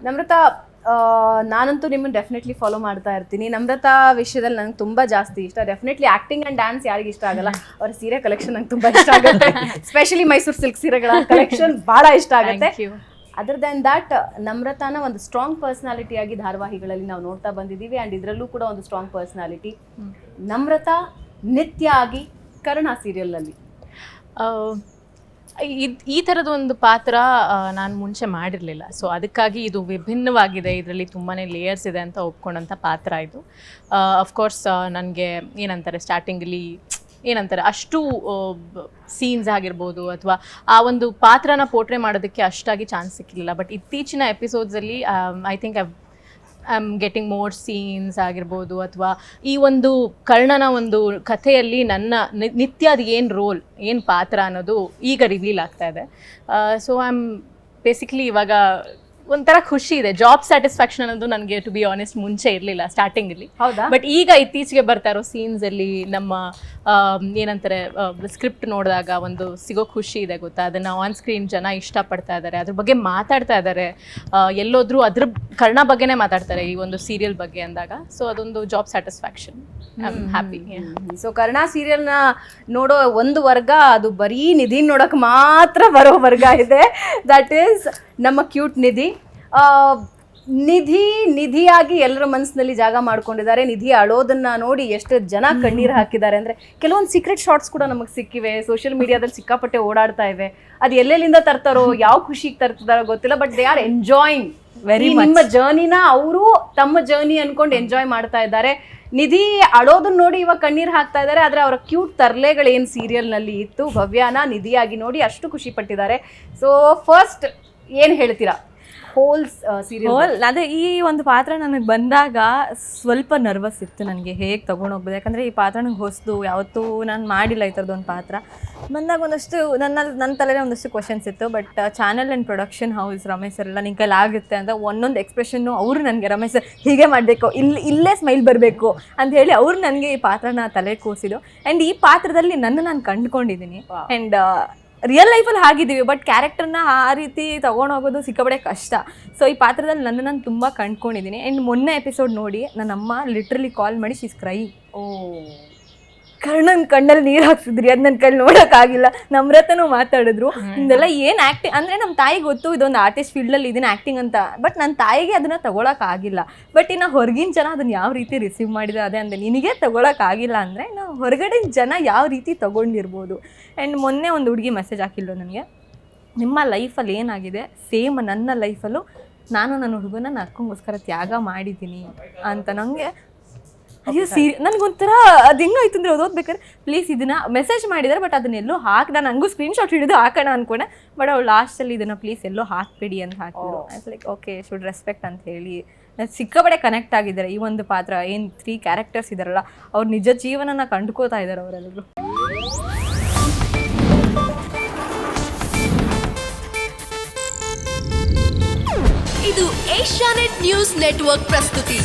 ನಮ್ರತಾ, ನಾನಂತೂ ನಿಮ್ಮನ್ನು definitely follow ಮಾಡ್ತಾ ಇರ್ತೀನಿ. ನಮ್ರತಾ ವಿಷಯದಲ್ಲಿ ನಂಗೆ ತುಂಬ ಜಾಸ್ತಿ ಇಷ್ಟ. ಡೆಫಿನೆಟ್ಲಿ ಆ್ಯಕ್ಟಿಂಗ್ ಆ್ಯಂಡ್ ಡ್ಯಾನ್ಸ್ ಯಾರಿಗೆ ಇಷ್ಟ ಆಗಲ್ಲ? ಅವ್ರ ಸೀರೆ ಕಲೆಕ್ಷನ್ ನಂಗೆ ತುಂಬ ಇಷ್ಟ ಆಗುತ್ತೆ. ಸ್ಪೆಷಲಿ ಮೈಸೂರು ಸಿಲ್ಕ್ ಸೀರೆಗಳ ಕಲೆಕ್ಷನ್ ಭಾಳ ಇಷ್ಟ ಆಗುತ್ತೆ. ಅದರ್ ದೆನ್ ದ್ಯಾಟ್ ನಮ್ರತಾನ ಒಂದು ಸ್ಟ್ರಾಂಗ್ ಪರ್ಸ್ನಾಲಿಟಿಯಾಗಿ ಧಾರಾವಾಹಿಗಳಲ್ಲಿ ನಾವು ನೋಡ್ತಾ ಬಂದಿದ್ದೀವಿ. ಆ್ಯಂಡ್ ಇದರಲ್ಲೂ ಕೂಡ ಒಂದು ಸ್ಟ್ರಾಂಗ್ ಪರ್ಸ್ನಾಲಿಟಿ. ನಮ್ರತಾ ನಿತ್ಯ ಆಗಿ ಕರ್ಣ ಸೀರಿಯಲ್ನಲ್ಲಿ ಈ ಥರದ ಒಂದು ಪಾತ್ರ ನಾನು ಮುಂಚೆ ಮಾಡಿರಲಿಲ್ಲ. ಸೊ ಅದಕ್ಕಾಗಿ ಇದು ವಿಭಿನ್ನವಾಗಿದೆ, ಇದರಲ್ಲಿ ತುಂಬಾ ಲೇಯರ್ಸ್ ಇದೆ ಅಂತ ಒಪ್ಕೊಂಡಂಥ ಪಾತ್ರ ಇದು. ಅಫ್ಕೋರ್ಸ್ ನನಗೆ ಏನಂತಾರೆ ಸ್ಟಾರ್ಟಿಂಗಲ್ಲಿ ಏನಂತಾರೆ ಅಷ್ಟು ಸೀನ್ಸ್ ಆಗಿರ್ಬೋದು ಅಥವಾ ಆ ಒಂದು ಪಾತ್ರನ ಪೋರ್ಟ್ರೇ ಮಾಡೋದಕ್ಕೆ ಅಷ್ಟಾಗಿ ಚಾನ್ಸ್ ಸಿಕ್ಕಿಲ್ಲ. ಬಟ್ ಇತ್ತೀಚಿನ ಎಪಿಸೋಡ್ಸಲ್ಲಿ I think I am getting more scenes ಆಗಿರ್ಬೋದು ಅಥವಾ ಈ ಒಂದು ಕರ್ಣನ ಒಂದು ಕಥೆಯಲ್ಲಿ ನನ್ನ ನಿತ್ಯದ ಏನು ರೋಲ್ ಏನು ಪಾತ್ರ ಅನ್ನೋದು ಈಗ ರಿವೀಲ್ ಆಗ್ತಾ ಇದೆ. ಸೊ ಐ ಆಮ್ ಬೇಸಿಕ್ಲಿ ಇವಾಗ ಒಂಥರ ಖುಷಿ ಇದೆ. ಜಾಬ್ ಸ್ಯಾಟಿಸ್ಫ್ಯಾಕ್ಷನ್ ಅನ್ನೋದು ನನಗೆ ಟು ಬಿ ಆನೆಸ್ಟ್ ಮುಂಚೆ ಇರಲಿಲ್ಲ ಸ್ಟಾರ್ಟಿಂಗಲ್ಲಿ. ಹೌದಾ? ಬಟ್ ಈಗ ಇತ್ತೀಚೆಗೆ ಬರ್ತಾ ಇರೋ ಸೀನ್ಸಲ್ಲಿ ನಮ್ಮ ಏನಂತಾರೆ ಸ್ಕ್ರಿಪ್ಟ್ ನೋಡಿದಾಗ ಒಂದು ಸಿಗೋ ಖುಷಿ ಇದೆ ಗೊತ್ತಾ. ಅದನ್ನು ಆನ್ ಸ್ಕ್ರೀನ್ ಜನ ಇಷ್ಟಪಡ್ತಾ ಇದ್ದಾರೆ, ಅದ್ರ ಬಗ್ಗೆ ಮಾತಾಡ್ತಾ ಇದ್ದಾರೆ. ಎಲ್ಲೋದ್ರೂ ಅದ್ರ ಕರ್ಣ ಬಗ್ಗೆನೇ ಮಾತಾಡ್ತಾರೆ ಈ ಒಂದು ಸೀರಿಯಲ್ ಬಗ್ಗೆ ಅಂದಾಗ. ಸೊ ಅದೊಂದು job satisfaction. I am happy. So Karna ಸೀರಿಯಲ್ನ ನೋಡೋ ಒಂದು ವರ್ಗ, ಅದು ಬರೀ ನಿಧಿ ನೋಡೋಕೆ ಮಾತ್ರ ಬರೋ ವರ್ಗ ಇದೆ. ದಟ್ ಈಸ್ ನಮ್ಮ ಕ್ಯೂಟ್ ನಿಧಿ. ನಿಧಿಯಾಗಿ ಎಲ್ಲರ ಮನಸ್ಸಿನಲ್ಲಿ ಜಾಗ ಮಾಡ್ಕೊಂಡಿದ್ದಾರೆ. ನಿಧಿ ಅಳೋದನ್ನ ನೋಡಿ ಎಷ್ಟು ಜನ ಕಣ್ಣೀರು ಹಾಕಿದ್ದಾರೆ ಅಂದರೆ ಕೆಲವೊಂದು ಸೀಕ್ರೆಟ್ ಶಾರ್ಟ್ಸ್ ಕೂಡ ನಮಗೆ ಸಿಕ್ಕಿವೆ. ಸೋಷಿಯಲ್ ಮೀಡಿಯಾದಲ್ಲಿ ಸಿಕ್ಕಾಪಟ್ಟೆ ಓಡಾಡ್ತಾ ಇವೆ. ಅದು ಎಲ್ಲೆಲ್ಲಿಂದ ತರ್ತಾರೋ, ಯಾವ ಖುಷಿಗೆ ತರ್ತಿದಾರೋ ಗೊತ್ತಿಲ್ಲ. But they are enjoying very much. ನಿಮ್ಮ ಜರ್ನಿನ ಅವರು ತಮ್ಮ ಜರ್ನಿ ಅನ್ಕೊಂಡು ಎಂಜಾಯ್ ಮಾಡ್ತಾ ಇದ್ದಾರೆ. ನಿಧಿ ಅಳೋದನ್ನ ನೋಡಿ ಇವಾಗ ಕಣ್ಣೀರು ಹಾಕ್ತಾ ಇದ್ದಾರೆ. ಆದರೆ ಅವರ ಕ್ಯೂಟ್ ತರ್ಲೆಗಳೇನು ಸೀರಿಯಲ್ನಲ್ಲಿ ಇತ್ತು, ಭವ್ಯಾನ ನಿಧಿಯಾಗಿ ನೋಡಿ ಅಷ್ಟು ಖುಷಿ ಪಟ್ಟಿದ್ದಾರೆ. ಸೊ ಫಸ್ಟ್ ಏನು ಹೇಳ್ತೀರಾ ಹೋಲ್ ಸೀರಿಯಲ್? ಅದೇ ಈ ಒಂದು ಪಾತ್ರ ನನಗೆ ಬಂದಾಗ ಸ್ವಲ್ಪ ನರ್ವಸ್ ಇತ್ತು ನನಗೆ ಹೇಗೆ ತೊಗೊಂಡೋಗ್ಬೋದು. ಯಾಕಂದರೆ ಈ ಪಾತ್ರ ನನಗೆ ಹೊಸದು, ಯಾವತ್ತೂ ನಾನು ಮಾಡಿಲ್ಲ ಈ ಥರದ್ದು ಒಂದು ಪಾತ್ರ. ಬಂದಾಗ ಒಂದಷ್ಟು ನನ್ನ ತಲೆಯಲ್ಲಿ ಒಂದಷ್ಟು ಕ್ವಶನ್ಸ್ ಇತ್ತು. But channel and production house Ramesh sir ಎಲ್ಲ ನಿನ್ನ ಕೈಲಿ ಆಗುತ್ತೆ ಅಂತ ಒಂದೊಂದು ಎಕ್ಸ್ಪ್ರೆಷನ್ನು ಅವರು ನನಗೆ ರಮೇಶ್ ಸರ್ ಹೀಗೆ ಮಾಡಬೇಕು, ಇಲ್ಲೇ ಸ್ಮೈಲ್ ಬರಬೇಕು ಅಂತ ಹೇಳಿ ಅವ್ರು ನನಗೆ ಈ ಪಾತ್ರನ ತಲೆ ಕೂಸಿದ್ದು. ಆ್ಯಂಡ್ ಈ ಪಾತ್ರದಲ್ಲಿ ನಾನು ಕಂಡುಕೊಂಡಿದ್ದೀನಿ. ಆ್ಯಂಡ್ ರಿಯಲ್ ಲೈಫಲ್ಲಿ ಹಾಗಿದ್ದೀವಿ, ಬಟ್ ಕ್ಯಾರೆಕ್ಟರ್ನ ಆ ರೀತಿ ತೊಗೊಂಡೋಗೋದು ಸಿಕ್ಕಾಪಟ್ಟೆ ಕಷ್ಟ. ಸೊ ಈ ಪಾತ್ರದಲ್ಲಿ ನಾನು ತುಂಬ ಕಂಡ್ಕೊಂಡಿದ್ದೀನಿ. ಆ್ಯಂಡ್ ಮೊನ್ನೆ ಎಪಿಸೋಡ್ ನೋಡಿ ನನ್ನಮ್ಮ ಲಿಟ್ರಲಿ ಕಾಲ್ ಮಾಡಿ ಶೀಸ್ ಕ್ರೈ. ಕರ್ಣನ ಕಣ್ಣಲ್ಲಿ ನೀರು ಹಾಕ್ಸಿದ್ರಿ, ಅದು ನನ್ನ ಕೈಲಿ ನೋಡೋಕ್ಕಾಗಿಲ್ಲ. ನಮ್ರತನೂ ಮಾತಾಡಿದ್ರು ಇದೆಲ್ಲ ಏನು ಆ್ಯಕ್ಟಿಂಗ್ ಅಂದರೆ ನಮ್ಮ ತಾಯಿಗೆ ಗೊತ್ತು ಇದೊಂದು ಆರ್ಟಿಸ್ಟ್ ಫೀಲ್ಡಲ್ಲಿ ಇದನ್ನು ಆ್ಯಕ್ಟಿಂಗ್ ಅಂತ. ಬಟ್ ನನ್ನ ತಾಯಿಗೆ ಅದನ್ನು ತೊಗೊಳಕ್ಕಾಗಿಲ್ಲ. ಬಟ್ ಇನ್ನು ಹೊರಗಿನ ಜನ ಅದನ್ನು ಯಾವ ರೀತಿ ರಿಸೀವ್ ಮಾಡಿದ್ರೆ ಅದೇ ಅಂದರೆ ನಿನಗೆ ತೊಗೊಳಕ್ಕಾಗಿಲ್ಲ ಅಂದರೆ ಇನ್ನು ಹೊರಗಡೆ ಜನ ಯಾವ ರೀತಿ ತೊಗೊಂಡಿರ್ಬೋದು. ಆ್ಯಂಡ್ ಮೊನ್ನೆ ಒಂದು ಹುಡುಗಿ ಮೆಸೇಜ್ ಹಾಕಿಲ್ಲ ನನಗೆ, ನಿಮ್ಮ ಲೈಫಲ್ಲಿ ಏನಾಗಿದೆ ಸೇಮ್ ನನ್ನ ಲೈಫಲ್ಲೂ ನಾನು ನನ್ನ ಹುಡುಗನ ಅಕ್ಕಂಗೋಸ್ಕರ ತ್ಯಾಗ ಮಾಡಿದ್ದೀನಿ ಅಂತ. ನನಗೆ ಅಯ್ಯೋ ನನಗೊಂಥರ ಅದು ಹೆಂಗಾಯ್ತು ಅಂದರೆ ಓದ್ಬೇಕಾದ್ರೆ ಪ್ಲೀಸ್ ಇದನ್ನು ಮೆಸೇಜ್ ಮಾಡಿದ್ದಾರೆ. ಬಟ್ ಅದನ್ನೆಲ್ಲೋ ನಾನು ಹಂಗೂ ಸ್ಕ್ರೀನ್ಶಾಟ್ ಹಿಡಿದು ಹಾಕೋಣ ಅಂದ್ಕೊಂಡೆ. ಬಟ್ ಅವ್ಳು ಲಾಸ್ಟಲ್ಲಿ ಇದನ್ನು ಪ್ಲೀಸ್ ಎಲ್ಲೋ ಹಾಕ್ಬಿಡಿ ಅಂತ ಹಾಕಿದ್ರು. ಲೈಕ್ ಓಕೆ ಶುಡ್ ರೆಸ್ಪೆಕ್ಟ್ ಅಂತ ಹೇಳಿ ಸಿಕ್ಕಾಪಟ್ಟೆ ಕನೆಕ್ಟ್ ಆಗಿದ್ದಾರೆ. ಈ ಒಂದು ಪಾತ್ರ ಏನು 3 ಕ್ಯಾರೆಕ್ಟರ್ಸ್ ಇದ್ದಾರಲ್ಲ ಅವ್ರು ನಿಜ ಜೀವನನ ಕಂಡುಕೋತಾ ಇದ್ದಾರೆ ಅವರೆಲ್ಲರೂ. ಇದು ಏಷ್ಯಾನೆಟ್ ನ್ಯೂಸ್ ನೆಟ್ವರ್ಕ್ ಪ್ರಸ್ತುತಿ.